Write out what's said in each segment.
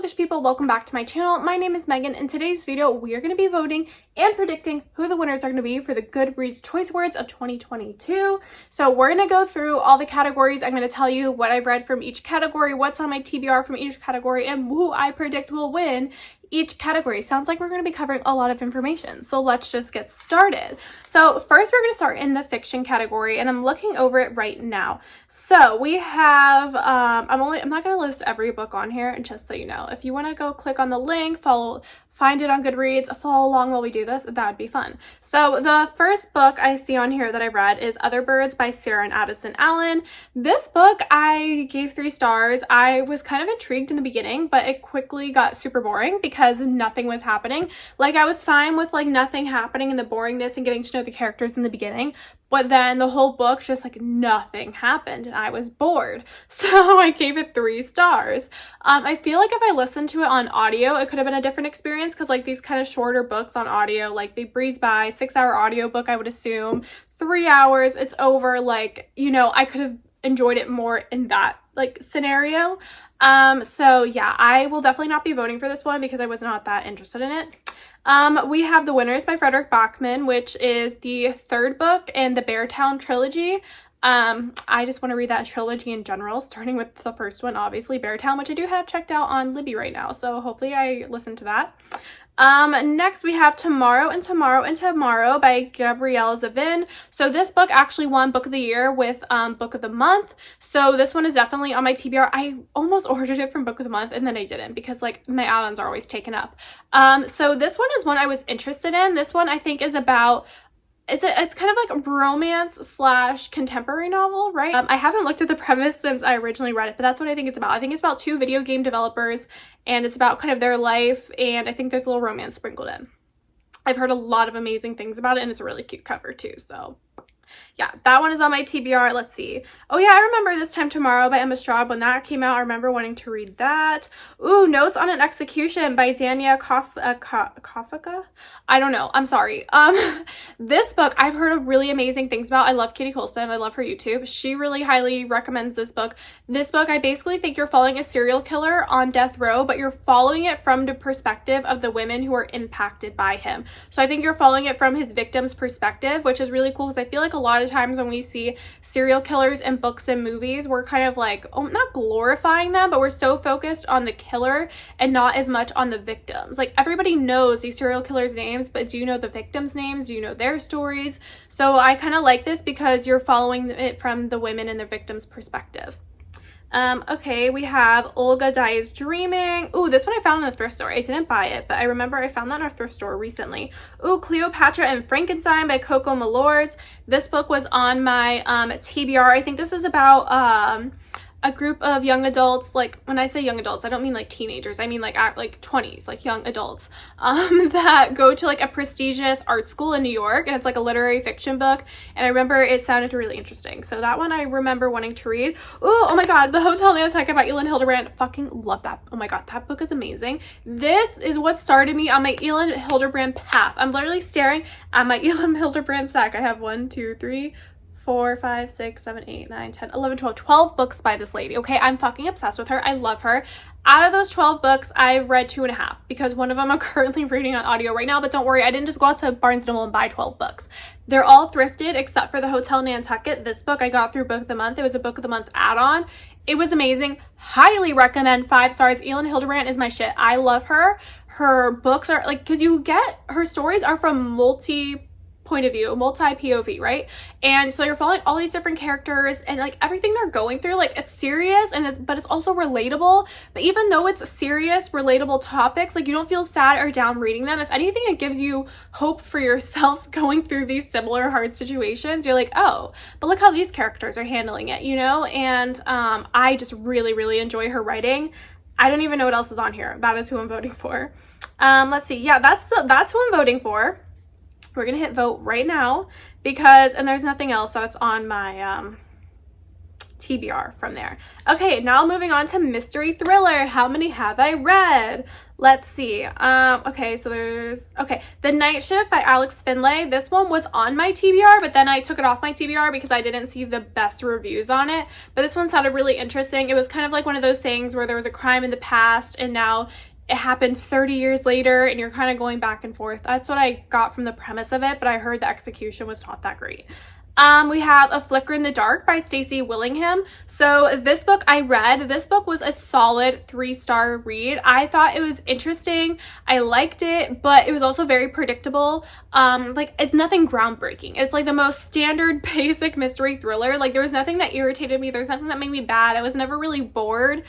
bookish people, welcome back to my channel. My name is Megan. In today's video, we are going to be voting and predicting who the winners are going to be for the Goodreads Choice Awards of 2022. So we're going to go through all the categories. I'm going to tell you what I've read from each category, what's on my TBR from each category, and who I predict will win each category. Sounds like we're going to be covering a lot of information. So let's just get started. So first we're going to start in the fiction category, and I'm looking over it right now. So we have, I'm not going to list every book on here, and just so you know, if you want to go click on the link, find it on Goodreads, follow along while we do this, that would be fun. So the first book I see on here that I read is Other Birds by Sarah and Addison Allen. This book I gave 3 stars. I was kind of intrigued in the beginning, but it quickly got super boring because nothing was happening. Like, I was fine with like nothing happening and the boringness and getting to know the characters in the beginning, but then the whole book just like nothing happened and I was bored. So I gave it 3 stars. I feel like if I listened to it on audio, it could have been a different experience because like these kind of shorter books on audio, like they breeze by. 6-hour audiobook, I would assume. 3 hours, it's over. Like, you know, I could have enjoyed it more in that like scenario. So yeah, I will definitely not be voting for this one because I was not that interested in it. We have The Winners by Frederick Bachman, which is the 3rd book in the Beartown trilogy. I just want to read that trilogy in general, starting with the first one, obviously, Beartown, which I do have checked out on Libby right now, so hopefully I listen to that. Next we have Tomorrow and Tomorrow and Tomorrow by Gabrielle Zavin. So this book actually won Book of the Year with Book of the Month. So this one is definitely on my TBR. I almost ordered it from Book of the Month and then I didn't because like my add-ons are always taken up. So this one is one I was interested in. This one I think is about it's kind of like a romance / contemporary novel, right? I haven't looked at the premise since I originally read it, but that's what I think it's about. I think it's about 2 video game developers and it's about kind of their life, and I think there's a little romance sprinkled in. I've heard a lot of amazing things about it and it's a really cute cover too, so yeah, that one is on my TBR. Let's see. Oh yeah, I remember This Time Tomorrow by Emma Straub. When that came out, I remember wanting to read that. Ooh, Notes on an Execution by Dania Kafka? I don't know. I'm sorry. This book I've heard really amazing things about. I love Katie Colson. I love her YouTube. She really highly recommends this book. This book, I basically think you're following a serial killer on death row, but you're following it from the perspective of the women who are impacted by him. So I think you're following it from his victim's perspective, which is really cool because I feel like a lot of times when we see serial killers in books and movies, we're kind of like, not glorifying them, but we're so focused on the killer and not as much on the victims. Like, everybody knows these serial killers' names, but do you know the victims' names? Do you know their stories? So I kind of like this because you're following it from the women and the victims' perspective. Okay, we have Olga Dies Dreaming. Ooh, this one I found in the thrift store. I didn't buy it, but I remember I found that in our thrift store recently. Ooh, Cleopatra and Frankenstein by Coco Malors. This book was on my TBR. I think this is about a group of young adults. Like, when I say young adults, I don't mean like teenagers. I mean like at like 20s, like young adults that go to like a prestigious art school in New York, and it's like a literary fiction book, and I remember it sounded really interesting. So that one I remember wanting to read. Ooh, oh my god, The Hotel Nantucket by Elin Hilderbrand. Fucking love that. Oh my god, that book is amazing. This is what started me on my Elin Hilderbrand path. I'm literally staring at my Elin Hilderbrand stack. I have 1, 2, 3, 4, 5, 6, 7, 8, 9, 10, 11, 12 books by this lady. Okay, I'm fucking obsessed with her. I love her. Out of those 12 books, I've read 2.5 because one of them I'm currently reading on audio right now, but don't worry, I didn't just go out to Barnes & Noble and buy 12 books. They're all thrifted except for The Hotel Nantucket. This book I got through Book of the Month. It was a Book of the Month add-on. It was amazing. Highly recommend. 5 stars. Elin Hilderbrand is my shit. I love her. Her books are like, because you get, her stories are from multi-point of view, multi-POV, right? And so you're following all these different characters and like everything they're going through, like it's serious and but it's also relatable. But even though it's serious, relatable topics, like you don't feel sad or down reading them. If anything, it gives you hope for yourself going through these similar hard situations. You're like, oh, but look how these characters are handling it, you know? And I just really, really enjoy her writing. I don't even know what else is on here. That is who I'm voting for. Let's see. Yeah, that's who I'm voting for. We're gonna hit vote right now because, and there's nothing else that's on my TBR from there. Okay, now moving on to mystery thriller. How many have I read? Let's see. Okay, so there's, okay, The Night Shift by Alex Finlay. This one was on my TBR, but then I took it off my TBR because I didn't see the best reviews on it. But this one sounded really interesting. It was kind of like one of those things where there was a crime in the past and now it happened 30 years later and you're kind of going back and forth. That's what I got from the premise of it, but I heard the execution was not that great. We have A Flicker in the Dark by Stacey Willingham. So this book I read. This book was a solid 3-star read. I thought it was interesting. I liked it, but it was also very predictable. Like, it's nothing groundbreaking. It's like the most standard basic mystery thriller. Like, there was nothing that irritated me. There's nothing that made me bad. I was never really bored,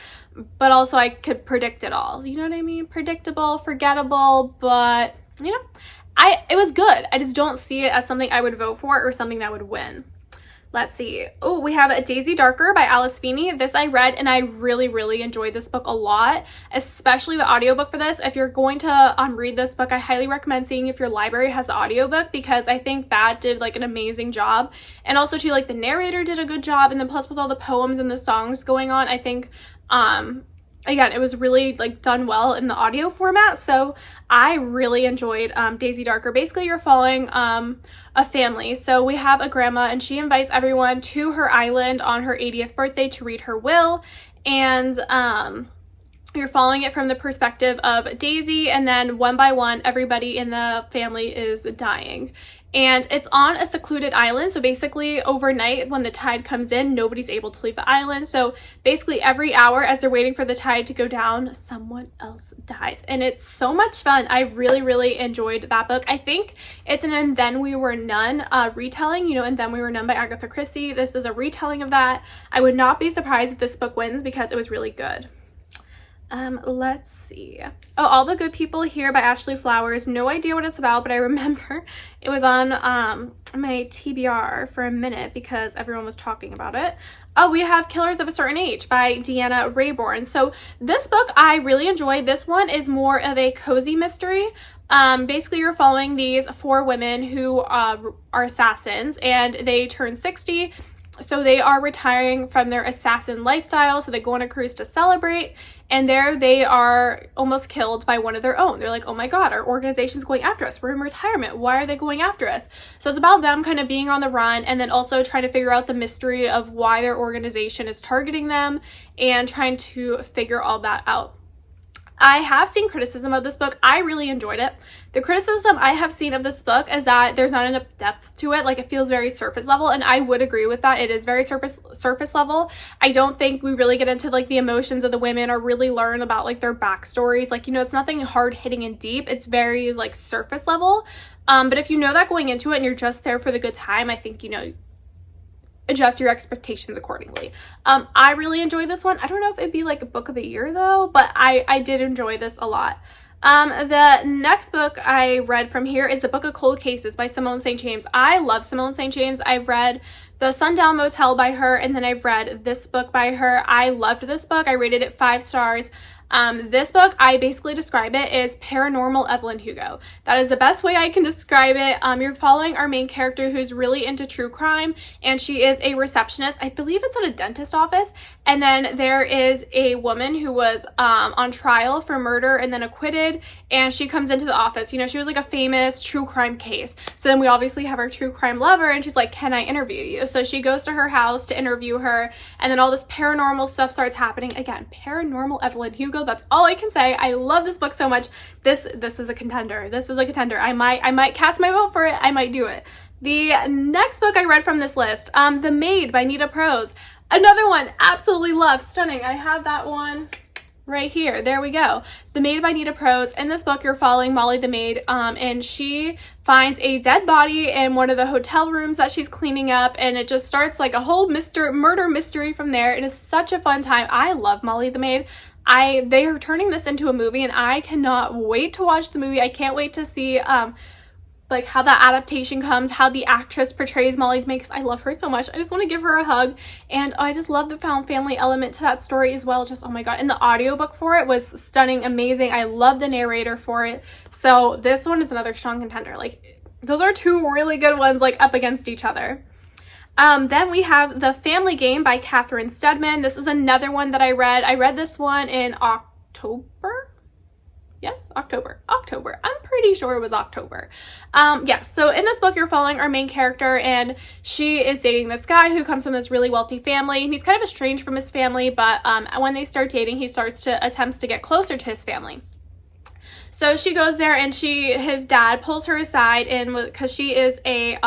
but also I could predict it all. You know what I mean? Predictable, forgettable, but you know, it was good. I just don't see it as something I would vote for or something that would win. Let's see. Oh, we have A Daisy Darker by Alice Feeney. This I read and I really, really enjoyed this book a lot, especially the audiobook for this. If you're going to read this book, I highly recommend seeing if your library has the audiobook because I think that did like an amazing job. And also too, like the narrator did a good job. And then plus with all the poems and the songs going on, I think, again, it was really like done well in the audio format, so I really enjoyed Daisy Darker. Basically, you're following a family. So we have a grandma and she invites everyone to her island on her 80th birthday to read her will, and you're following it from the perspective of Daisy, and then one by one everybody in the family is dying. And it's on a secluded island, so basically overnight when the tide comes in, nobody's able to leave the island. So basically every hour as they're waiting for the tide to go down, someone else dies. And it's so much fun. I really, really enjoyed that book. I think it's an And Then We Were None retelling, you know, And Then We Were None by Agatha Christie. This is a retelling of that. I would not be surprised if this book wins because it was really good. Let's see. Oh, All the Good People Here by Ashley Flowers. No idea what it's about, but I remember it was on my TBR for a minute because everyone was talking about it. Oh, we have Killers of a Certain Age by Deanna Rayborn. So this book I really enjoyed. This one is more of a cozy mystery. Basically you're following these 4 women who are assassins and they turn 60. So they are retiring from their assassin lifestyle, so they go on a cruise to celebrate, and there they are almost killed by one of their own. They're like, oh my god, our organization's going after us. We're in retirement. Why are they going after us? So it's about them kind of being on the run and then also trying to figure out the mystery of why their organization is targeting them and trying to figure all that out. I have seen criticism of this book. I really enjoyed it. The criticism I have seen of this book is that there's not enough depth to it. Like, it feels very surface level, and I would agree with that. It is very surface level. I don't think we really get into like the emotions of the women or really learn about like their backstories. Like, you know, it's nothing hard hitting and deep. It's very like surface level. But if you know that going into it and you're just there for the good time, I think, you know, adjust your expectations accordingly. I really enjoyed this one. I don't know if it'd be like a book of the year though, but I did enjoy this a lot. The next book I read from here is The Book of Cold Cases by Simone St. James. I love Simone St. James. I've read The Sundown Motel by her, and then I've read this book by her. I loved this book. I rated it 5 stars. This book, I basically describe it as paranormal Evelyn Hugo. That is the best way I can describe it. You're following our main character who's really into true crime, and she is a receptionist. I believe it's at a dentist office. And then there is a woman who was on trial for murder and then acquitted, and she comes into the office. You know, she was like a famous true crime case. So then we obviously have our true crime lover, and she's like, can I interview you? So she goes to her house to interview her, and then all this paranormal stuff starts happening. Again, paranormal Evelyn Hugo. That's all I can say. I love this book so much. This is a contender. This is a contender. I might cast my vote for it. I might do it. The next book I read from this list, The Maid by Nita Perez. Another one, absolutely love, stunning. I have that one right here. There we go. The Maid by Nita Perez. In this book, you're following Molly the maid, and she finds a dead body in one of the hotel rooms that she's cleaning up, and it just starts like a whole murder mystery from there. It is such a fun time. I love Molly the maid. They are turning this into a movie, and I cannot wait to watch the movie. I can't wait to see like how that adaptation comes, how the actress portrays Molly the maid, because I love her so much. I just want to give her a hug, and I just love the found family element to that story as well. Just, oh my god. And the audiobook for it was stunning, amazing. I love the narrator for it. So this one is another strong contender. Like, those are 2 really good ones like up against each other. Then we have The Family Game by Catherine Steadman. This is another one that I read. I read this one in October. Yes, October. I'm pretty sure it was October. Yes, so in this book, you're following our main character, and she is dating this guy who comes from this really wealthy family. He's kind of estranged from his family, but when they start dating, he starts to attempts to get closer to his family. So she goes there, and his dad pulls her aside, and because she is a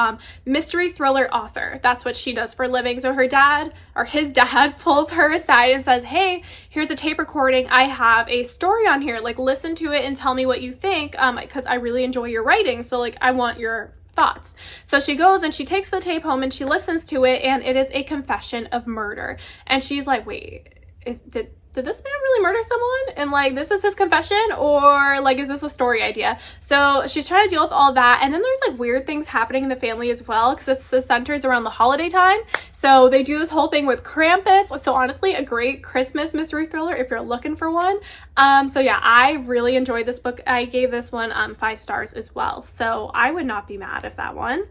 mystery thriller author, that's what she does for a living. So his dad pulls her aside and says, "Hey, here's a tape recording. I have a story on here. Like, listen to it and tell me what you think, because I really enjoy your writing. So like, I want your thoughts." So she goes and she takes the tape home and she listens to it, and it is a confession of murder. And she's like, "Wait, did this man really murder someone? And like, this is his confession, or like, is this a story idea?" So she's trying to deal with all that. And then there's like weird things happening in the family as well, because it centers around the holiday time. So they do this whole thing with Krampus. So honestly, a great Christmas mystery thriller if you're looking for one. So yeah, I really enjoyed this book. I gave this one 5 stars as well. So I would not be mad if that one.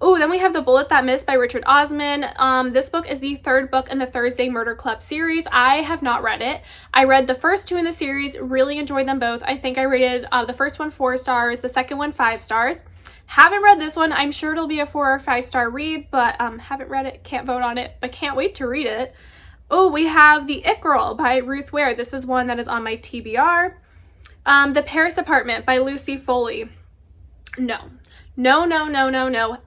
Oh, then we have The Bullet That Missed by Richard Osman. This book is the 3rd book in the Thursday Murder Club series. I have not read it. I read the first 2 in the series, really enjoyed them both. I think I rated the first one 4 stars, the second one 5 stars. Haven't read this one. I'm sure it'll be a 4 or 5 star read, but haven't read it, can't vote on it, but can't wait to read it. Oh, we have The It Girl by Ruth Ware. This is one that is on my TBR. The Paris Apartment by Lucy Foley. No.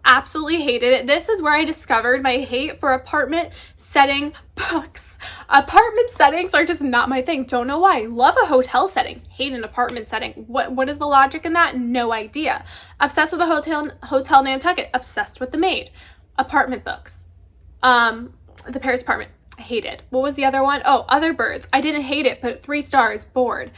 Absolutely hated it. This is where I discovered my hate for apartment setting books. Apartment settings are just not my thing. Don't know why. Love a hotel setting. Hate an apartment setting. What is the logic in that? No idea. Obsessed with a hotel Nantucket. Obsessed with The Maid. Apartment books. The Paris Apartment. I hated. What was the other one? Oh, Other Birds. I didn't hate it, but 3 stars. Bored.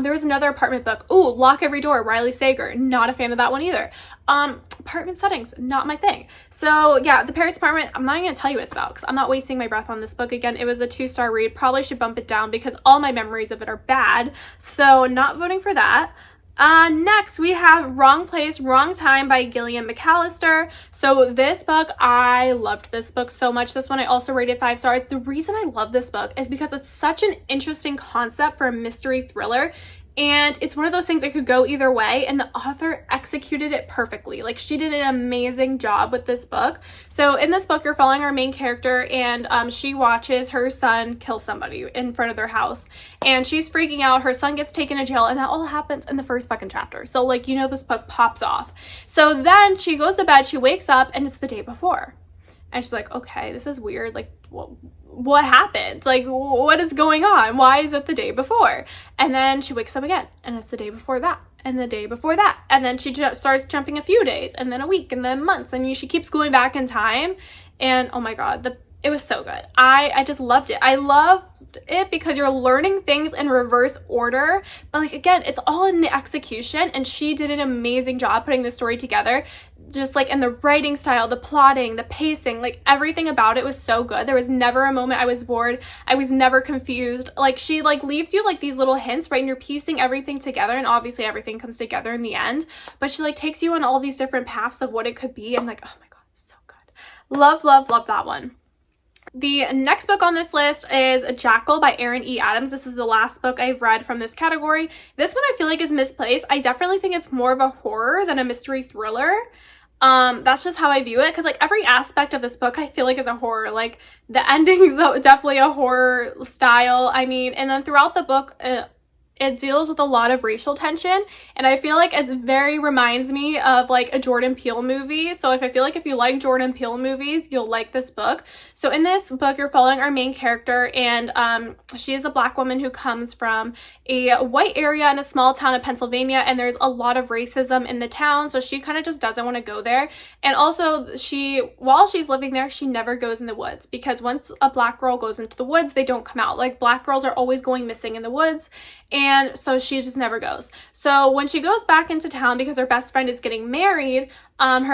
There was another apartment book. Ooh, Lock Every Door, Riley Sager. Not a fan of that one either. Apartment settings, not my thing. So yeah, The Paris Apartment, I'm not even gonna tell you what it's about because I'm not wasting my breath on this book. Again, it was a 2-star read. Probably should bump it down because all my memories of it are bad. So not voting for that. Next we have Wrong Place, Wrong Time by Gillian McAllister. So this book, I loved this book so much. This one I also rated 5 stars. The reason I love this book is because it's such an interesting concept for a mystery thriller. And it's one of those things that could go either way, and the author executed it perfectly. Like, she did an amazing job with this book. So in this book, you're following our main character, and she watches her son kill somebody in front of their house. And she's freaking out. Her son gets taken to jail, and that all happens in the first fucking chapter. So, like, you know, this book pops off. So then she goes to bed, she wakes up, and it's the day before. And she's like, okay, this is weird. Like, what happened? Like, what is going on? Why is it the day before? And then she wakes up again, and it's the day before that, and the day before that. And then she starts jumping a few days, and then a week, and then months. And she keeps going back in time. And oh my God, it was so good. I just loved it. I loved it because you're learning things in reverse order. But like, again, it's all in the execution, and she did an amazing job putting the story together. Just like in the writing style, the plotting, the pacing, like everything about it was so good. There was never a moment I was bored. I was never confused. Like, she like leaves you like these little hints, right? And you're piecing everything together, and obviously everything comes together in the end. But she like takes you on all these different paths of what it could be. And like, oh my God, it's so good. Love that one. The next book on this list is Jackal by Erin E. Adams. This is the last book I've read from this category. This one I feel like is misplaced. I definitely think it's more of a horror than a mystery thriller. That's just how I view it, because like every aspect of this book I feel like is a horror. Like, the ending is definitely a horror style. I mean, and then throughout the book, it deals with a lot of racial tension, and I feel like it very reminds me of like a Jordan Peele movie. So if you like Jordan Peele movies, you'll like this book. So in this book, you're following our main character, and she is a Black woman who comes from a white area in a small town of Pennsylvania, and there's a lot of racism in the town, so she kind of just doesn't want to go there. And also, while she's living there, she never goes in the woods, because once a Black girl goes into the woods, they don't come out. Like, Black girls are always going missing in the woods, and so she just never goes. So when she goes back into town, because her best friend is getting married, in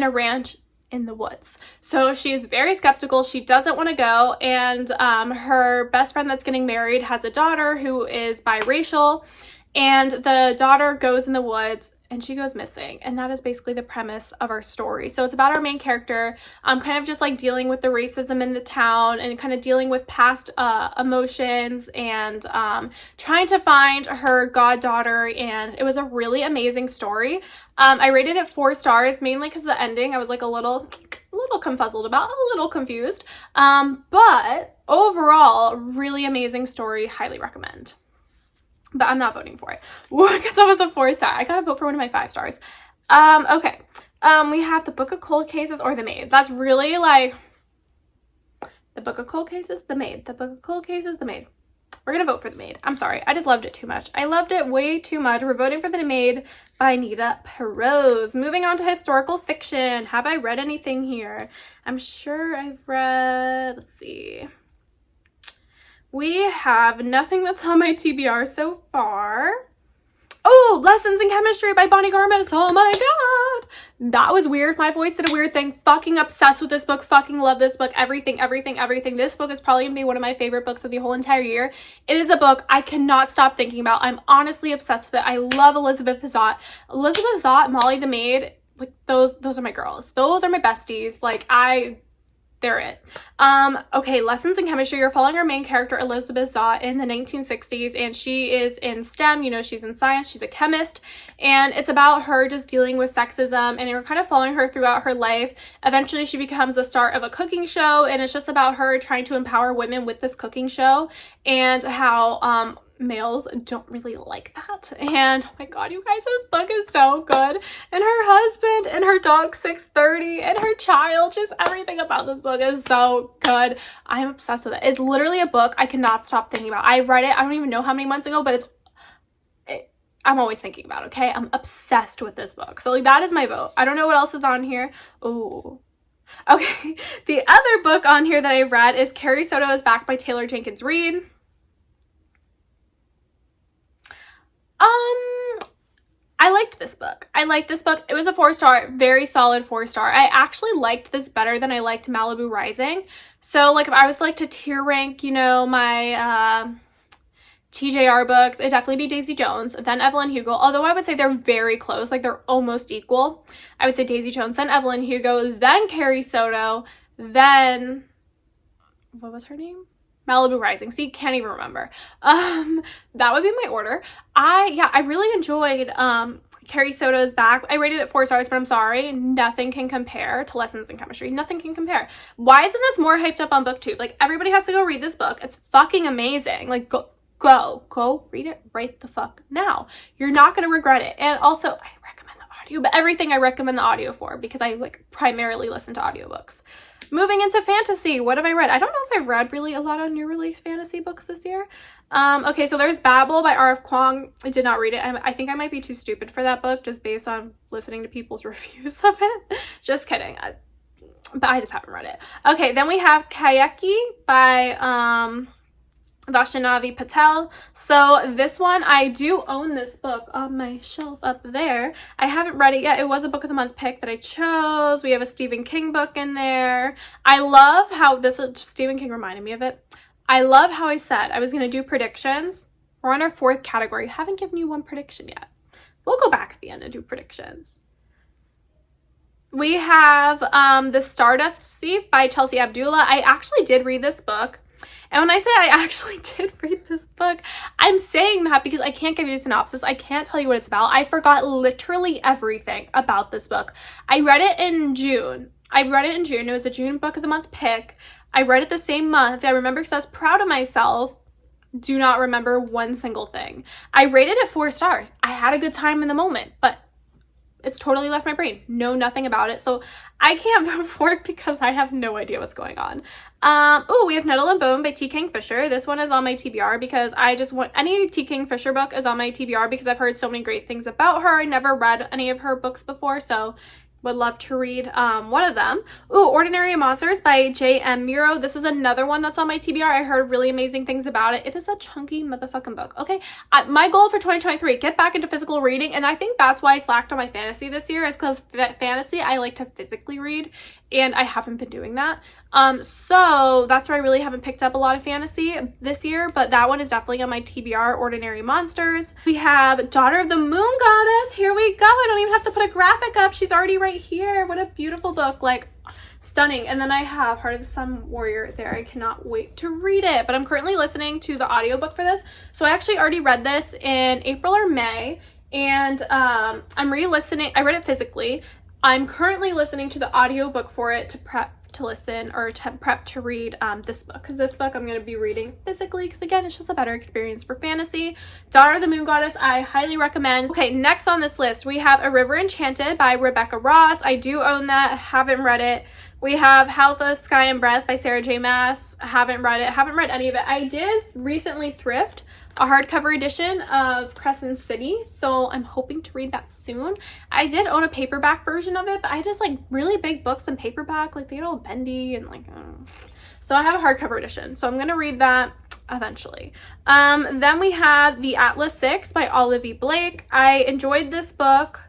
a ranch in the woods. So she's very skeptical. She doesn't want to go. And her best friend that's getting married has a daughter who is biracial. And the daughter goes in the woods and she goes missing, and that is basically the premise of our story. So it's about our main character kind of just like dealing with the racism in the town and kind of dealing with past emotions and trying to find her goddaughter, and it was a really amazing story. I rated it 4 stars mainly because of the ending I was like a little confuzzled about, a little confused, but overall really amazing story, highly recommend. But I'm not voting for it because that was a 4 star. I gotta vote for one of my 5 stars. Okay. We have the Book of Cold Cases or The Maid. That's really like the Book of Cold Cases, The Maid. The Book of Cold Cases, The Maid. We're gonna vote for The Maid. I'm sorry. I just loved it too much. I loved it way too much. We're voting for The Maid by Nita, Perez. Moving on to historical fiction. Have I read anything here? I'm sure I've read, let's see. We have nothing that's on my TBR so far. Oh, Lessons in Chemistry by Bonnie Garmis. Oh my god. That was weird. My voice did a weird thing. Fucking obsessed with this book. Fucking love this book. Everything. This book is probably going to be one of my favorite books of the whole entire year. It is a book I cannot stop thinking about. I'm honestly obsessed with it. I love Elizabeth Zott. Elizabeth Zott, Molly the Maid, like those are my girls. Those are my besties. Like they're it. Okay, Lessons in Chemistry. You're following our main character, Elizabeth Zott, in the 1960s, and she is in STEM, you know, she's in science, she's a chemist, and it's about her just dealing with sexism, and we're kind of following her throughout her life. Eventually, she becomes the star of a cooking show, and it's just about her trying to empower women with this cooking show, and how, males don't really like that. And oh my god, you guys, this book is so good, and her husband and her dog 630 and her child, just everything about this book is so good. I'm obsessed with it. It's literally a book I cannot stop thinking about. I read it, I don't even know how many months ago, but I'm always thinking about it, okay? I'm obsessed with this book. So like that is my vote. I don't know what else is on here. Oh, okay. The other book on here that I read is Carrie Soto is Back by Taylor Jenkins Reid. I liked this book. It was a 4 star, very solid 4 star. I actually liked this better than I liked Malibu Rising. So like if I was like to tier rank, you know, my TJR books, it'd definitely be Daisy Jones, then Evelyn Hugo, although I would say they're very close, like they're almost equal. I would say Daisy Jones, then Evelyn Hugo, then Carrie Soto, then what was her name? Malibu Rising. See, can't even remember. That would be my order. I really enjoyed Carrie Soto's Back. I rated it 4 stars, but I'm sorry, nothing can compare to Lessons in Chemistry. Nothing can compare. Why isn't this more hyped up on BookTube? Like, everybody has to go read this book. It's fucking amazing. Like, go read it right the fuck now. You're not gonna regret it. And also, I recommend the audio, but everything I recommend the audio for, because I like primarily listen to audiobooks. Moving into fantasy, what have I read? I don't know if I've read really a lot of new release fantasy books this year. Okay, so there's Babel by R.F. Kuang. I did not read it. I think I might be too stupid for that book just based on listening to people's reviews of it. Just kidding. But I just haven't read it. Okay, then we have Kayeki by Vaishnavi Patel. So this one, I do own this book on my shelf up there. I haven't read it yet. It was a book of the month pick that I chose. We have a Stephen King book in there. I love how Stephen King reminded me of it. I love how I said I was going to do predictions. We're on our 4th category. Haven't given you one prediction yet. We'll go back at the end and do predictions. We have the Stardust Thief by Chelsea Abdullah. I actually did read this book. And when I say I actually did read this book, I'm saying that because I can't give you a synopsis. I can't tell you what it's about. I forgot literally everything about this book. I read it in June. It was a June book of the month pick. I read it the same month. I remember because I was proud of myself. Do not remember one single thing. I rated it 4 stars. I had a good time in the moment, but it's totally left my brain. Know nothing about it. So I can't vote for it because I have no idea what's going on. Oh, we have Nettle and Bone by T. Kingfisher. This one is on my TBR because I just want any T. Kingfisher book is on my TBR because I've heard so many great things about her. I never read any of her books before, so would love to read one of them. Ooh, Ordinary Monsters by J.M. Muro. This is another one that's on my TBR. I heard really amazing things about it. It is a chunky motherfucking book, okay? My goal for 2023, get back into physical reading, and I think that's why I slacked on my fantasy this year, is because fantasy I like to physically read, and I haven't been doing that. So that's why I really haven't picked up a lot of fantasy this year, but that one is definitely on my TBR, Ordinary Monsters. We have Daughter of the Moon Goddess. Here we go. I don't even have to put a graphic up. She's already right here. What a beautiful book. Like, stunning. And then I have Heart of the Sun Warrior there. I cannot wait to read it, but I'm currently listening to the audiobook for this. So I actually already read this in April or May, and I'm re-listening. I read it physically. I'm currently listening to the audiobook for it to prep to listen or to prep to read this book, because this book I'm going to be reading physically, because again, it's just a better experience for fantasy. Daughter of the Moon Goddess, I highly recommend. Okay, next on this list we have A River Enchanted by Rebecca Ross. I do own that, haven't read it. We have Health of Sky and Breath by Sarah J Maas. Haven't read it, haven't read any of it. I did recently thrift a hardcover edition of Crescent City, so I'm hoping to read that soon. I did own a paperback version of it, but I just like really big books in paperback, like they get all bendy and like so I have a hardcover edition, so I'm gonna read that eventually. Then we have The Atlas Six by Olivia Blake. I enjoyed this book,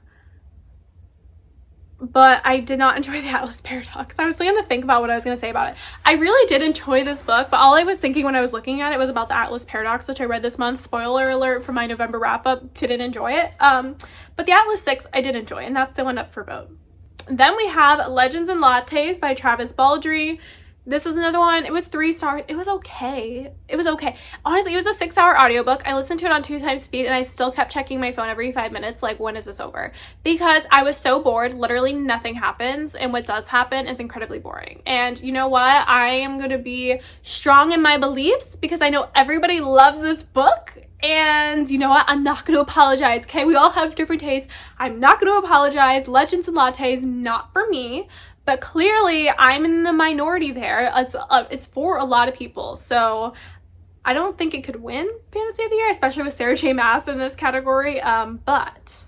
but I did not enjoy the Atlas Paradox. I was going to think about what I was going to say about it. I really did enjoy this book, but all I was thinking when I was looking at it was about the Atlas Paradox, which I read this month. Spoiler alert for my November wrap-up, didn't enjoy it. But the Atlas 6 I did enjoy, and that's the one up for vote. Then we have Legends and Lattes by Travis Baldree. This is another one. It was 3 stars. It was okay. It was okay. Honestly, it was a 6-hour audiobook. I listened to it on 2 times speed, and I still kept checking my phone every 5 minutes, like, when is this over? Because I was so bored. Literally nothing happens, and what does happen is incredibly boring. And you know what? I am going to be strong in my beliefs, because I know everybody loves this book. And you know what? I'm not going to apologize, okay? We all have different tastes. I'm not going to apologize. Legends and Lattes, not for me. But clearly, I'm in the minority there. It's for a lot of people. So I don't think it could win Fantasy of the Year, especially with Sarah J Maas in this category. But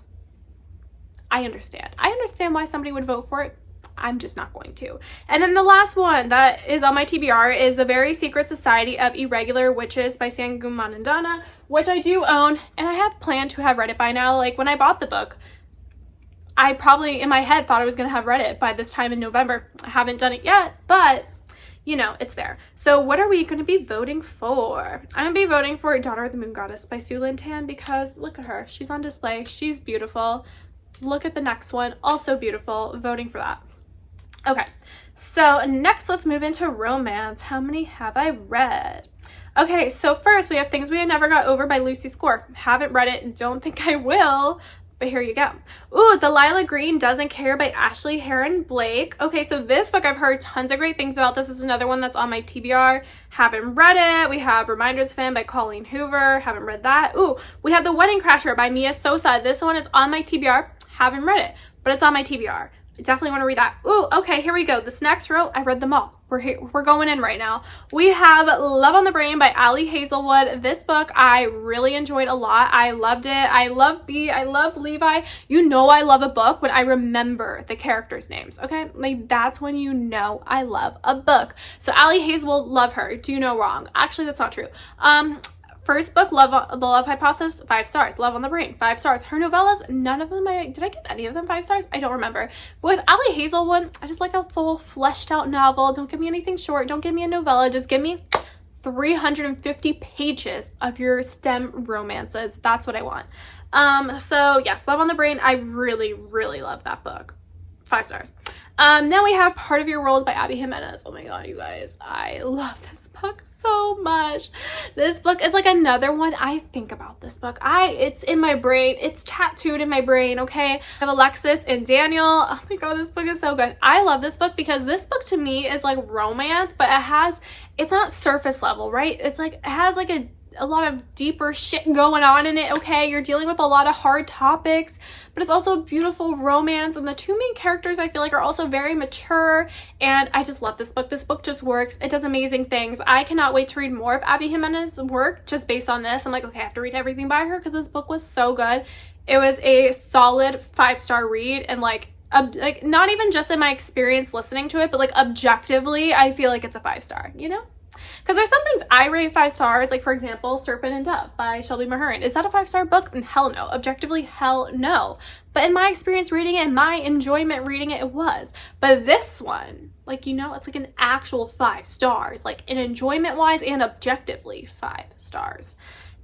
I understand. I understand why somebody would vote for it. I'm just not going to. And then the last one that is on my TBR is The Very Secret Society of Irregular Witches by Sangu Manandana, which I do own, and I have planned to have read it by now. Like, when I bought the book, I probably, in my head, thought I was going to have read it by this time in November. I haven't done it yet, but, you know, it's there. So what are we going to be voting for? I'm going to be voting for Daughter of the Moon Goddess by Sue Lynn Tan, because look at her. She's on display. She's beautiful. Look at the next one. Also beautiful. Voting for that. Okay, so next let's move into romance. How many have I read? Okay, so first we have Things We Had Never Got Over by Lucy Score. Haven't read it. Don't think I will. But here you go. Ooh, Delilah Green Doesn't Care by Ashley Heron Blake. Okay, so this book, I've heard tons of great things about. This is another one that's on my TBR. Haven't read it. We have Reminders of Him by Colleen Hoover. Haven't read that. Ooh, we have The Wedding Crasher by Mia Sosa. This one is on my TBR. Haven't read it, but it's on my TBR. I definitely want to read that. Ooh, okay, here we go. This next row, I read them all. We're going in right now. We have Love on the Brain by Ali Hazelwood. This book I really enjoyed a lot. I loved it. I love B. I love Levi. You know I love a book when I remember the characters' names, okay? Like, that's when you know I love a book. So Ali Hazelwood, love her. Do no wrong. Actually, that's not true. First book, The Love Hypothesis, 5 stars. Love on the Brain, 5 stars. Her novellas, none of them, did I give any of them 5 stars? I don't remember. But with Ali Hazelwood, I just like a full fleshed out novel. Don't give me anything short. Don't give me a novella. Just give me 350 pages of your STEM romances. That's what I want. So yes, Love on the Brain. I really, really love that book. 5 stars. Now we have Part of Your World by Abby Jimenez. Oh my god, you guys. I love this book so much. This book is like another one. I think about this book. It's in my brain. It's tattooed in my brain, okay? I have Alexis and Daniel. Oh my god, this book is so good. I love this book because this book to me is like romance, but it's not surface level, right? It's like, it has like a lot of deeper shit going on in it, okay? You're dealing with a lot of hard topics, but it's also a beautiful romance, and the 2 main characters I feel like are also very mature, and I just love this book. This book just works. It does amazing things. I cannot wait to read more of Abby Jimenez's work just based on this. I'm like, okay, I have to read everything by her because this book was so good. It was a solid 5-star read, and like, like not even just in my experience listening to it, but like objectively, I feel like it's a 5-star, you know? Because there's some things I rate 5 stars, like for example, Serpent and Dove by Shelby Mahurin. Is that a 5-star book? Hell no. Objectively, hell no. But in my experience reading it, my enjoyment reading it, it was. But this one, like, you know, it's like an actual 5 stars, like in enjoyment wise and objectively 5 stars.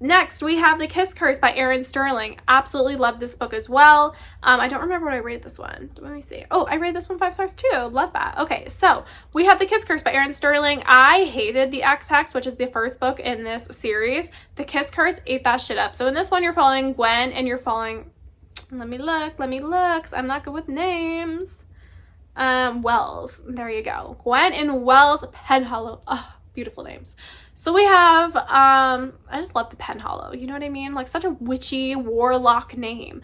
Next, we have The Kiss Curse by Erin Sterling. Absolutely love this book as well. I don't remember what I rated this one. Let me see. Oh, I rated this one 5 stars too. Love that. Okay, so we have The Kiss Curse by Erin Sterling. I hated The X-Hex, which is the first book in this series. The Kiss Curse ate that shit up. So in this one, you're following Gwen and you're following... Let me look, 'cause I'm not good with names. Wells. There you go. Gwen and Wells Penhollow. Oh, beautiful names. So we have, I just love the Penhollow, you know what I mean? Like such a witchy warlock name.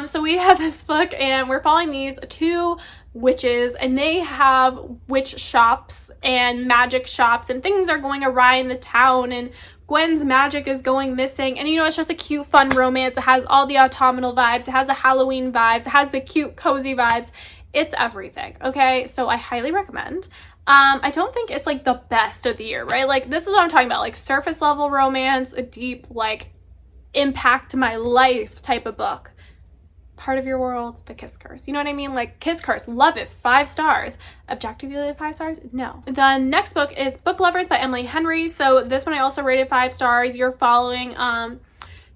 So we have this book and we're following these 2 witches and they have witch shops and magic shops and things are going awry in the town and Gwen's magic is going missing. And you know, it's just a cute, fun romance. It has all the autumnal vibes. It has the Halloween vibes. It has the cute, cozy vibes. It's everything, okay? So I highly recommend. I don't think it's like the best of the year, right? Like this is what I'm talking about, like surface level romance, a deep like impact my life type of book. Part of your world, The Kiss Curse. You know what I mean? Like Kiss Curse, love it, 5 stars. Objectively 5 stars? No. The next book is Book Lovers by Emily Henry. So this one I also rated 5 stars. You're following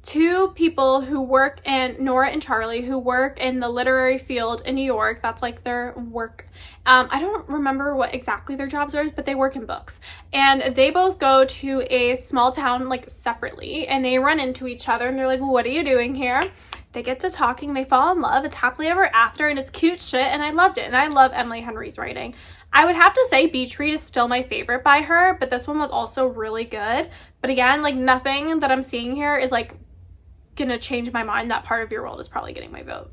2 people who work in, Nora and Charlie, who work in the literary field in New York. That's like their work. I don't remember what exactly their jobs are, but they work in books. And they both go to a small town like separately and they run into each other and they're like, what are you doing here? They get to talking, they fall in love, it's happily ever after, and it's cute shit, and I loved it. And I love Emily Henry's writing. I would have to say Beach Read is still my favorite by her, but this one was also really good. But again, like nothing that I'm seeing here is like gonna change my mind. That Part of Your World is probably getting my vote.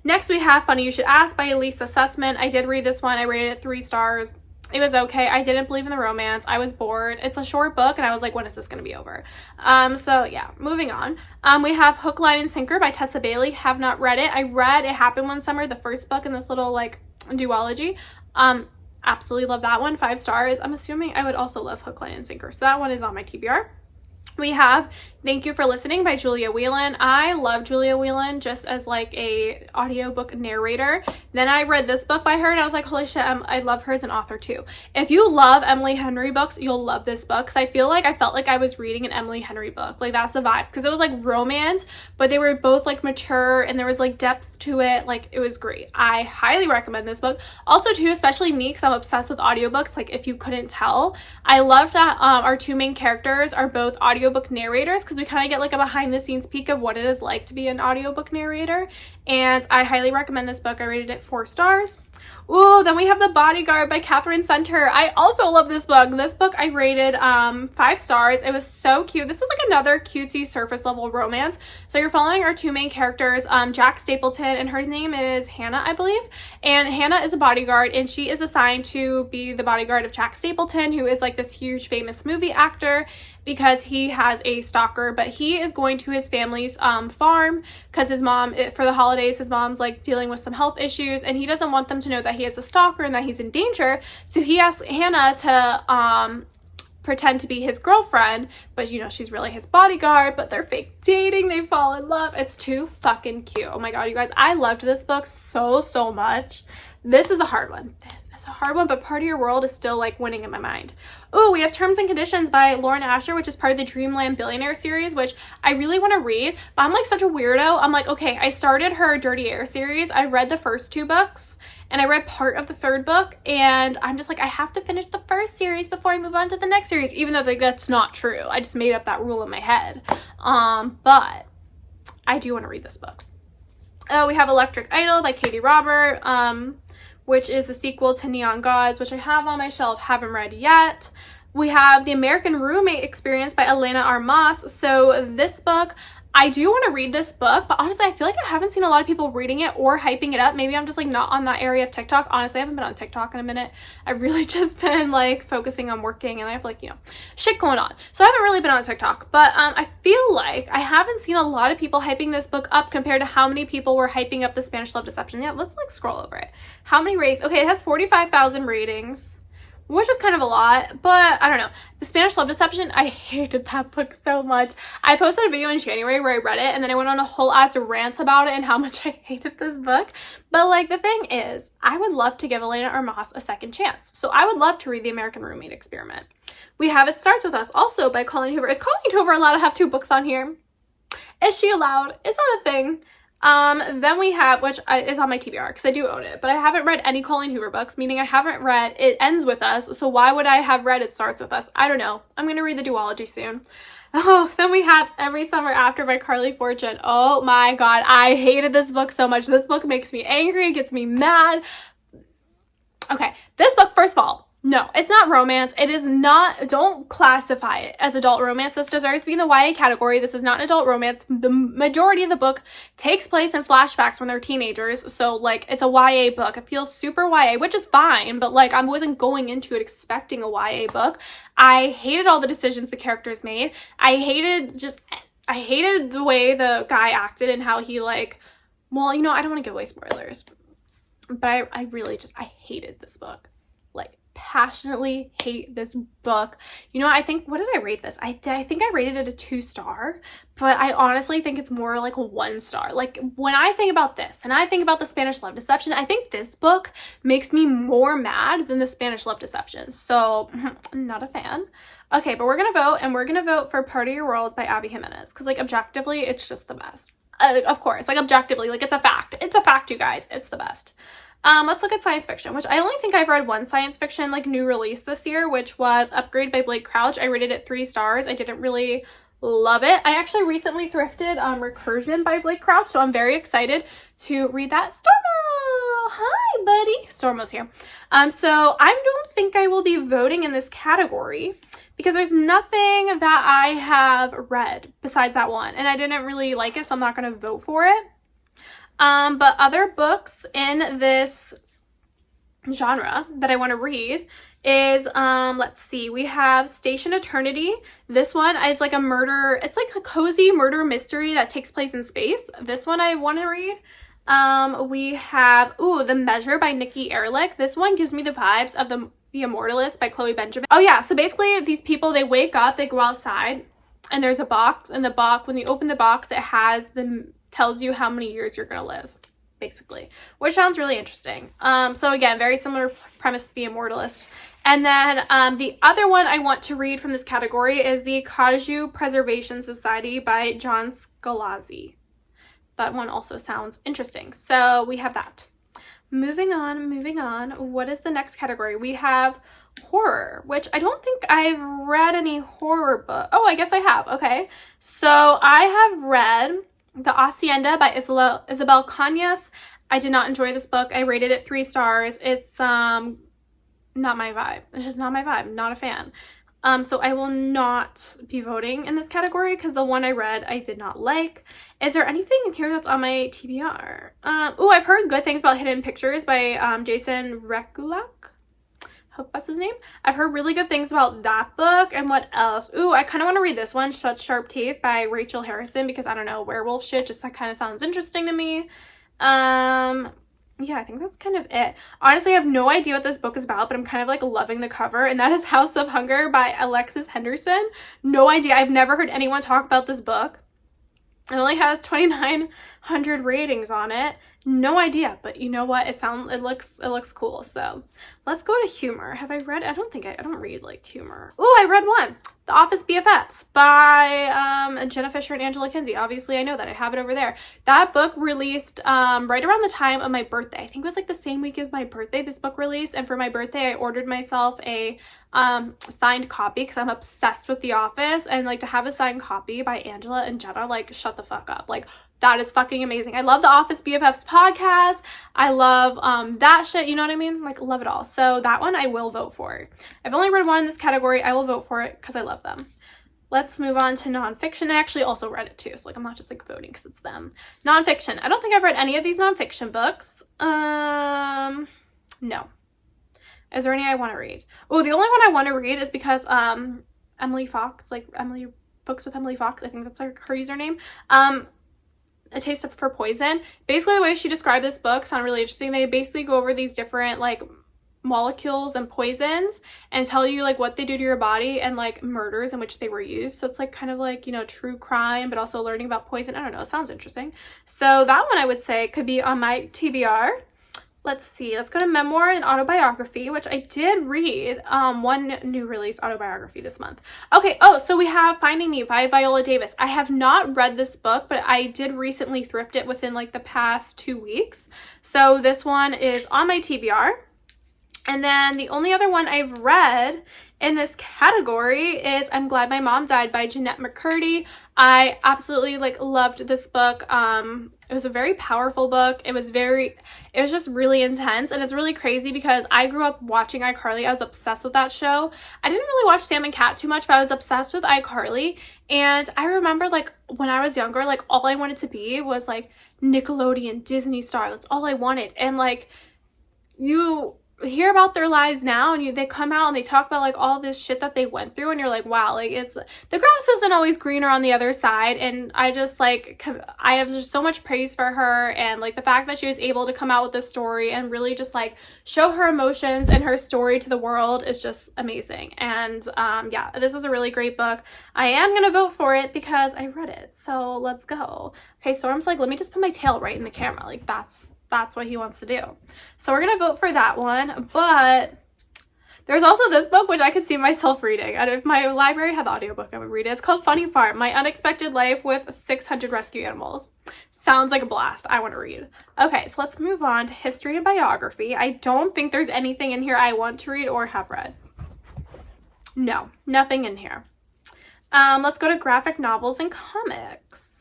Next we have Funny You Should Ask by Elisa Sussman. I did read this one. I rated it 3 stars. It was okay. I didn't believe in the romance. I was bored. It's a short book and I was like, when is this gonna be over? So yeah, moving on. We have Hook, Line, and Sinker by Tessa Bailey. Have not read it. I read It Happened One Summer, the first book in this little like duology. Absolutely love that one, 5 stars. I'm assuming I would also love Hook, Line, and Sinker. So that one is on my TBR. We have Thank You for Listening by Julia Whelan. I love Julia Whelan just as like a audiobook narrator. Then I read this book by her and I was like, holy shit, I love her as an author too. If you love Emily Henry books, you'll love this book because I feel like I felt like I was reading an Emily Henry book. Like that's the vibes because it was like romance, but they were both like mature and there was like depth to it. Like it was great. I highly recommend this book. Also too, especially me because I'm obsessed with audiobooks. Like if you couldn't tell, I love that our 2 main characters are both audiobook narrators because we kind of get like a behind the scenes peek of what it is like to be an audiobook narrator, and I highly recommend this book. I rated it 4 stars. Ooh, then we have The Bodyguard by Catherine Center. I also love this book. This book I rated 5 stars. It was so cute. This is like another cutesy surface level romance. So you're following our 2 main characters, Jack Stapleton, and her name is Hannah, I believe. And Hannah is a bodyguard and she is assigned to be the bodyguard of Jack Stapleton, who is like this huge famous movie actor, because he has a stalker. But he is going to his family's farm because his mom, for the holidays, his mom's like dealing with some health issues and he doesn't want them to know that he has a stalker and that he's in danger. So he asks Hannah to pretend to be his girlfriend, but you know, she's really his bodyguard, but they're fake dating. They fall in love. It's too fucking cute. Oh my god, you guys, I loved this book so much. This is a hard one. This is a hard one, but Part of Your World is still like winning in my mind. Oh, we have Terms and Conditions by Lauren Asher, which is part of the Dreamland Billionaire series, which I really want to read, but I'm like such a weirdo. I'm like, okay, I started her Dirty Air series. I read the first 2 books and I read part of the 3rd book, and I'm just like, I have to finish the first series before I move on to the next series, even though like, that's not true. I just made up that rule in my head. But I do want to read this book. We have Electric Idol by Katie Robert, which is the sequel to Neon Gods, which I have on my shelf, haven't read yet. We have The American Roommate Experience by Elena R. Moss. So this book, I do want to read this book, but honestly, I feel like I haven't seen a lot of people reading it or hyping it up. Maybe I'm just like not on that area of TikTok. Honestly, I haven't been on TikTok in a minute. I've really just been like focusing on working, and I have like, you know, shit going on. So I haven't really been on TikTok, but I feel like I haven't seen a lot of people hyping this book up compared to how many people were hyping up The Spanish Love Deception. Yeah, let's like scroll over it. How many ratings? Okay, it has 45,000 ratings, which is kind of a lot, but I don't know. The Spanish Love Deception, I hated that book so much. I posted a video in January where I read it, and then I went on a whole ass rant about it and how much I hated this book. But like, the thing is, I would love to give Elena Armas a second chance. So I would love to read The American Roommate Experiment. We have It Starts With Us, also by Colleen Hoover. Is Colleen Hoover allowed to have 2 books on here? Is she allowed? Is that a thing? Then we have, which is on my TBR because I do own it, but I haven't read any Colleen Hoover books, meaning I haven't read It Ends With Us, so why would I have read It Starts With Us? I don't know. I'm going to read the duology soon. Oh, then we have Every Summer After by Carly Fortune. Oh my god, I hated this book so much. This book makes me angry, it gets me mad. Okay, this book, first of all, no, it's not romance. It is not, don't classify it as adult romance. This deserves to be in the YA category. This is not an adult romance. The majority of the book takes place in flashbacks when they're teenagers. So like, it's a YA book. It feels super YA, which is fine, but like, I wasn't going into it expecting a YA book. I hated all the decisions the characters made. I hated the way the guy acted and how he like, well, you know, I don't want to give away spoilers, but I really just, I hated this book. Like, passionately hate this book. You know, I think, what did I rate this? I think I rated it a 2-star, but I honestly think it's more like a 1-star. Like, when I think about this and I think about The Spanish Love Deception, I think this book makes me more mad than The Spanish Love Deception. So, not a fan. Okay, but we're gonna vote, and we're gonna vote for Part of Your World by Abby Jimenez, because like, objectively, it's just the best. Of course, like, objectively, like, it's a fact. It's a fact, you guys. It's the best. Let's look at science fiction, which I only think I've read one science fiction like new release this year, which was Upgrade by Blake Crouch. I rated it 3 stars. I didn't really love it. I actually recently thrifted Recursion by Blake Crouch, so I'm very excited to read that. Stormo! Hi, buddy! Stormo's here. So I don't think I will be voting in this category because there's nothing that I have read besides that one, and I didn't really like it, so I'm not going to vote for it. But other books in this genre that I want to read is, let's see, we have Station Eternity. This one is like a murder, it's like a cozy murder mystery that takes place in space. This one I want to read. We have, The Measure by Nikki Erlich. This one gives me the vibes of The Immortalist by Chloe Benjamin. Oh yeah, so basically these people, they wake up, they go outside, and there's a box, and the box, when you open the box, it has tells you how many years you're gonna live, basically, which sounds really interesting. So again, very similar premise to The Immortalist. And then the other one I want to read from this category is The Kaju Preservation Society by John Scalzi. That one also sounds interesting. So we have that. Moving on. What is the next category? We have horror, which I don't think I've read any horror book. Oh, I guess I have. Okay. So I have read The Hacienda by Isabel Cañas. I did not enjoy this book. I rated it 3 stars. It's not my vibe. It's just not my vibe. Not a fan. So I will not be voting in this category because the one I read I did not like. Is there anything in here that's on my TBR? I've heard good things about Hidden Pictures by Jason Rekulak. Hope that's his name. I've heard really good things about that book. And what else? I kind of want to read this one, Shut Sharp Teeth by Rachel Harrison, because I don't know, werewolf shit just kind of sounds interesting to me. Yeah, I think that's kind of it. Honestly, I have no idea what this book is about, but I'm kind of like loving the cover, and that is House of Hunger by Alexis Henderson. No idea. I've never heard anyone talk about this book. It only has 2,900 ratings on it. No idea, but you know what? It looks cool. So let's go to humor. Have I read? I don't read like humor. I read one. The Office BFFs by Jenna Fisher and Angela Kinsey. Obviously, I know that. I have it over there. That book released right around the time of my birthday. I think it was like the same week as my birthday this book released. And for my birthday, I ordered myself a signed copy because I'm obsessed with The Office. And like to have a signed copy by Angela and Jenna, like shut the fuck up. Like that is fucking amazing. I love the Office BFFs podcast. I love that shit. You know what I mean? Like love it all. So that one I will vote for. I've only read one in this category. I will vote for it because I love them. Let's move on to nonfiction. I actually also read it too, so like I'm not just like voting because it's them. Nonfiction. I don't think I've read any of these nonfiction books. No. Is there any I want to read? Oh, the only one I want to read is because Emily Fox, like Emily Books with Emily Fox, I think that's her username. A Taste for Poison. Basically, the way she described this book sounded really interesting. They basically go over these different like molecules and poisons and tell you like what they do to your body and like murders in which they were used. So it's like kind of like, you know, true crime, but also learning about poison. I don't know, it sounds interesting. So that one I would say could be on my TBR. Let's see, let's go to memoir and autobiography, which I did read one new release autobiography this month. Okay, oh, so we have Finding Me by Biola Davis. I have not read this book, but I did recently thrift it within like the past 2 weeks. So this one is on my TBR. And then the only other one I've read in this category is I'm Glad My Mom Died by Jeanette McCurdy. I absolutely like loved this book. It was a very powerful book. It was just really intense, and it's really crazy because I grew up watching iCarly. I was obsessed with that show. I didn't really watch Sam and Cat too much, but I was obsessed with iCarly. And I remember like when I was younger, like all I wanted to be was like Nickelodeon, Disney star. That's all I wanted. And like you hear about their lives now and they come out and they talk about like all this shit that they went through, and you're like, wow, like it's the grass isn't always greener on the other side. And I just like I have just so much praise for her, and like the fact that she was able to come out with this story and really just like show her emotions and her story to the world is just amazing. And yeah, this was a really great book. I am gonna vote for it because I read it, so let's go. Okay, Storm's like, let me just put my tail right in the camera, like that's what he wants to do. So we're gonna vote for that one. But there's also this book which I could see myself reading, and if my library had the audiobook I would read it. It's called Funny Farm, My Unexpected Life with 600 Rescue Animals. Sounds like a blast. I want to read. Okay, so let's move on to history and biography. I don't think there's anything in here I want to read or have read. No, nothing in here. Let's go to graphic novels and comics.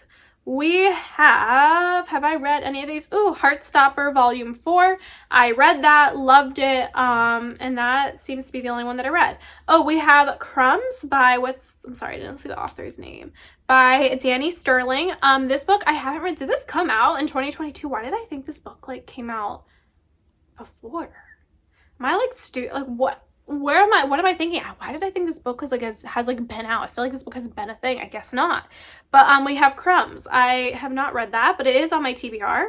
We have I read any of these? Ooh, Heartstopper Volume 4. I read that, loved it, and that seems to be the only one that I read. Oh, we have Crumbs by, I'm sorry, I didn't see the author's name, by Danny Sterling. This book I haven't read. Did this come out in 2022? Why did I think this book like came out before? Am I like what? What am I thinking? Why did I think this book was like has like been out? I feel like this book has been a thing. I guess not. But we have Crumbs. I have not read that, but it is on my TBR.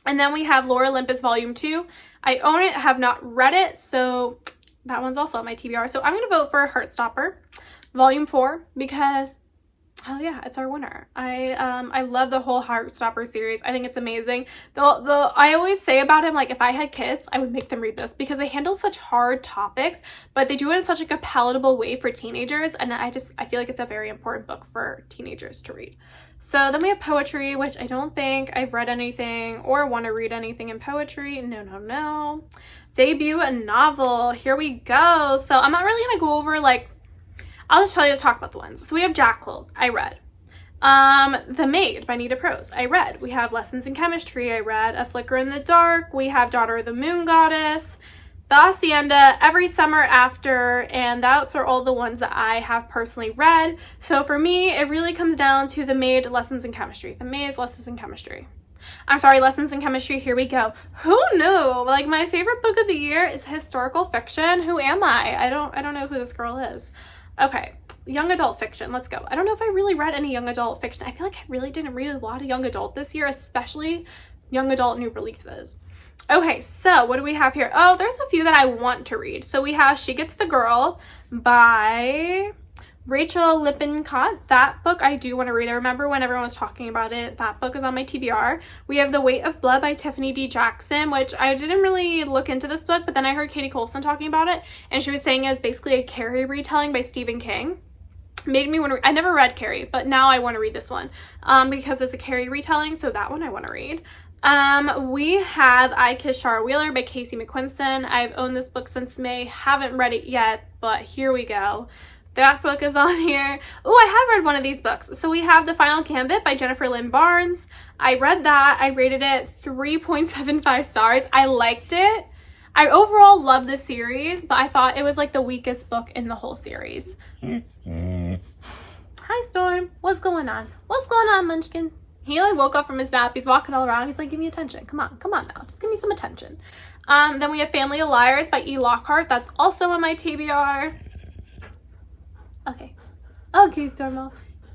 And then we have Lore Olympus Volume 2. I own it, have not read it, so that one's also on my TBR. So I'm gonna vote for Heartstopper Volume 4 because oh yeah, it's our winner. I love the whole Heartstopper series. I think it's amazing. I always say about him, like if I had kids, I would make them read this because they handle such hard topics, but they do it in such like a palatable way for teenagers, and I feel like it's a very important book for teenagers to read. So then we have poetry, which I don't think I've read anything or want to read anything in poetry. No. Debut a novel. Here we go. So I'm not really gonna go over like, I'll just talk about the ones. So we have Jackal, I read. The Maid by Nita Prose, I read. We have Lessons in Chemistry, I read. A Flicker in the Dark, we have Daughter of the Moon Goddess, The Hacienda, Every Summer After, and those are all the ones that I have personally read. So for me, it really comes down to The Maid, Lessons in Chemistry. The Maid's Lessons in Chemistry. I'm sorry, Lessons in Chemistry, here we go. Who knew? Like my favorite book of the year is historical fiction. Who am I? I don't know who this girl is. Okay, young adult fiction, let's go. I don't know if I really read any young adult fiction. I feel like I really didn't read a lot of young adult this year, especially young adult new releases. Okay, so what do we have here? Oh, there's a few that I want to read. So we have She Gets the Girl by Rachel Lippincott. That book I do want to read. I remember when everyone was talking about it. That book is on my TBR. We have The Weight of Blood by Tiffany D. Jackson, which I didn't really look into this book, but then I heard Katie Colson talking about it, and she was saying it was basically a Carrie retelling by Stephen King. Made me want to, I never read Carrie, but now I want to read this one because it's a Carrie retelling, so that one I want to read. We have I Kiss Shara Wheeler by Casey McQuiston. I've owned this book since May, haven't read it yet, but here we go. That book is on here. Oh, I have read one of these books. So we have The Final Gambit by Jennifer Lynn Barnes. I read that. I rated it 3.75 stars. I liked it. I overall love the series, but I thought it was like the weakest book in the whole series. Hi, Storm. What's going on? What's going on, Munchkin? He like woke up from his nap. He's walking all around. He's like, give me attention. Come on now. Just give me some attention. Then we have Family of Liars by E. Lockhart. That's also on my TBR. Okay, Stormo.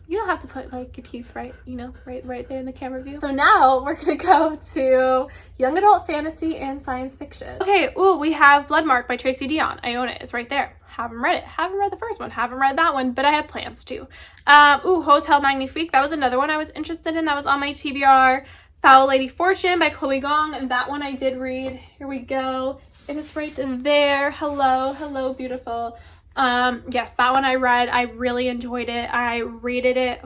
You don't have to put like your teeth right, you know, right there in the camera view. So now we're gonna go to young adult fantasy and science fiction. Okay, we have Bloodmark by Tracy Deonn. I own it. It's right there. Haven't read it. Haven't read the first one. Haven't read that one, but I have plans to. Hotel Magnifique. That was another one I was interested in. That was on my TBR. Foul Lady Fortune by Chloe Gong, and that one I did read. Here we go. It is right there. Hello, beautiful. Yes, that one I read. I really enjoyed it. I rated it.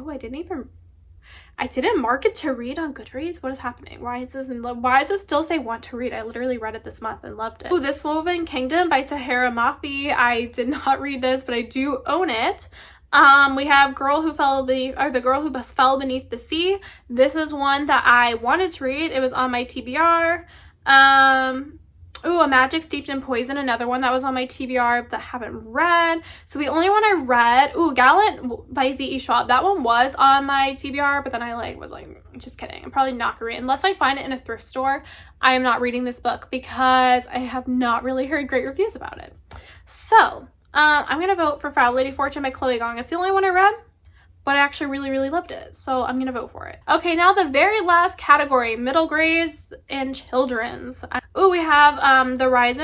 I didn't mark it to read on Goodreads. What is happening? Why does it still say want to read? I literally read it this month and loved it. This Woven Kingdom by Tahira Mafi. I did not read this, but I do own it. We have the Girl Who Fell Beneath the Sea. This is one that I wanted to read. It was on my TBR. A Magic Steeped in Poison, another one that was on my TBR that I haven't read. So the only one I read, Gallant by V.E. Schwab. That one was on my TBR, but then I was like, just kidding. I'm probably not gonna read it. Unless I find it in a thrift store, I am not reading this book because I have not really heard great reviews about it. So, I'm gonna vote for Foul Lady Fortune by Chloe Gong. It's the only one I read, but I actually really loved it, so I'm gonna vote for it. Okay, now the very last category, middle grades and children's. We have the Rise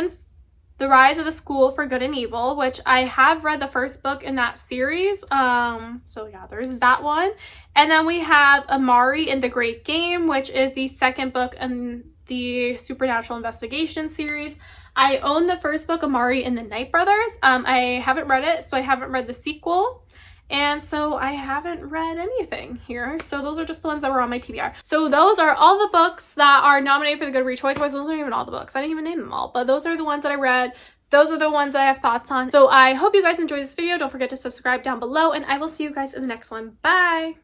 of the School for Good and Evil, which I have read the first book in that series. So yeah, there's that one. And then we have Amari in the Great Game, which is the second book in the Supernatural Investigation series. I own the first book, Amari and the Night Brothers. I haven't read it, so I haven't read the sequel. And so I haven't read anything here. So those are just the ones that were on my TBR. So those are all the books that are nominated for the Goodreads Choice Awards. Those aren't even all the books. I didn't even name them all, but those are the ones that I read. Those are the ones that I have thoughts on. So I hope you guys enjoyed this video. Don't forget to subscribe down below, and I will see you guys in the next one. Bye!